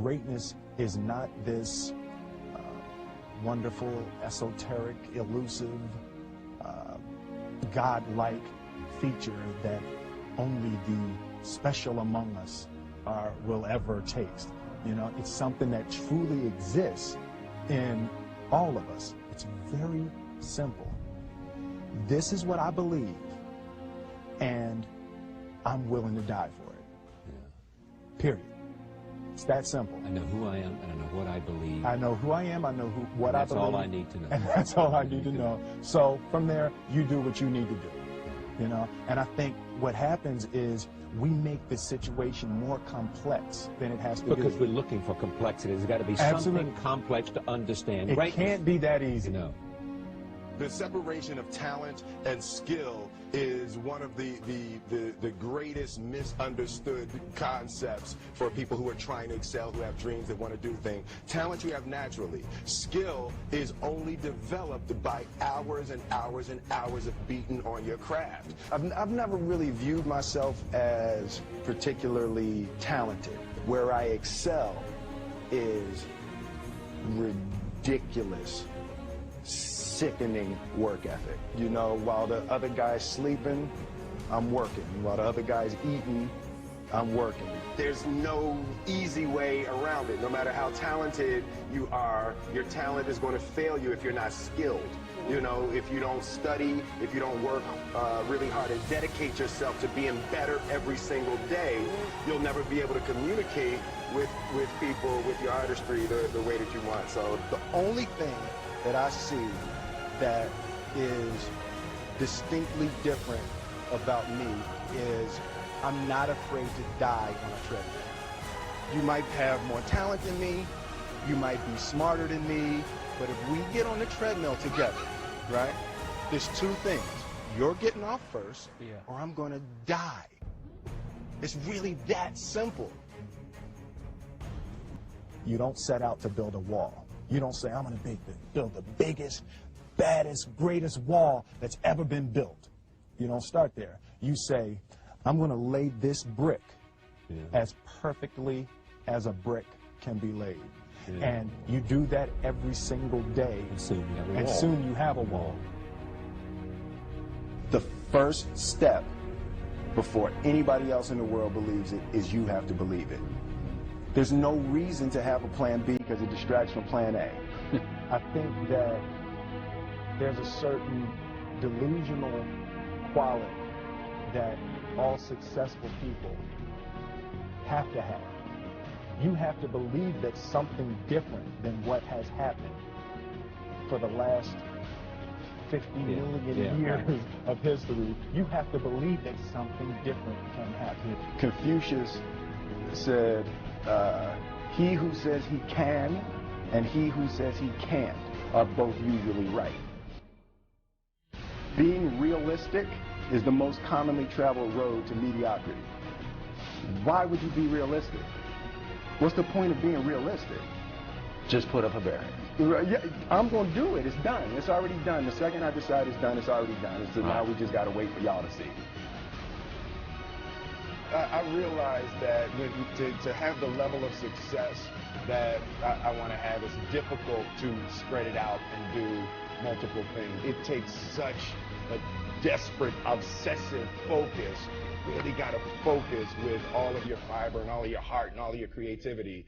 greatness is not this wonderful, esoteric, elusive, God-like feature that only the special among us will ever taste. You know, it's something that truly exists in all of us. It's very simple. This is what I believe, and I'm willing to die for it. Yeah. Period. It's that simple. I know who I am, and I know what I believe. I know who I am, I know what I believe. That's all I need to know. And that's all I need to know. So from there, you do what you need to do. You know, and I think what happens is we make the situation more complex than it has to be. Because we're looking for complexity. There's got to be something complex to understand. It can't be that easy. No. The separation of talent and skill is one of the greatest misunderstood concepts for people who are trying to excel, who have dreams, that want to do things. Talent you have naturally. Skill is only developed by hours and hours and hours of beating on your craft. I've never really viewed myself as particularly talented. Where I excel is ridiculous, sickening work ethic. You know, while the other guy's sleeping, I'm working. While the other guy's eating, I'm working. There's no easy way around it. No matter how talented you are, your talent is going to fail you if you're not skilled. You know, if you don't study, if you don't work really hard and dedicate yourself to being better every single day, you'll never be able to communicate with people, with your artistry, the way that you want. So the only thing that I see that is distinctly different about me is I'm not afraid to die on a treadmill. You might have more talent than me, you might be smarter than me, but if we get on the treadmill together, right, there's two things. You're getting off first, or I'm gonna die. It's really that simple. You don't set out to build a wall. You don't say, I'm gonna build the biggest, baddest, greatest wall that's ever been built. You don't start there. You say, I'm going to lay this brick as perfectly as a brick can be laid. And you do that every single day, and soon you have a wall. The first step before anybody else in the world believes it is you have to believe it. There's no reason to have a plan B because it distracts from plan A. I think that there's a certain delusional quality that all successful people have to have. You have to believe that something different than what has happened for the last 50 million years of history. You have to believe that something different can happen. Confucius said, he who says he can and he who says he can't are both usually right. Being realistic is the most commonly traveled road to mediocrity. Why would you be realistic? What's the point of being realistic? Just put up a barrier. Yeah, I'm going to do it. It's done. It's already done. The second I decide it's done, it's already done. So now we just got to wait for y'all to see. I realize that to have the level of success that I want to have, it's difficult to spread it out and do multiple things. It takes such a desperate, obsessive focus. You really got to focus with all of your fiber and all of your heart and all of your creativity.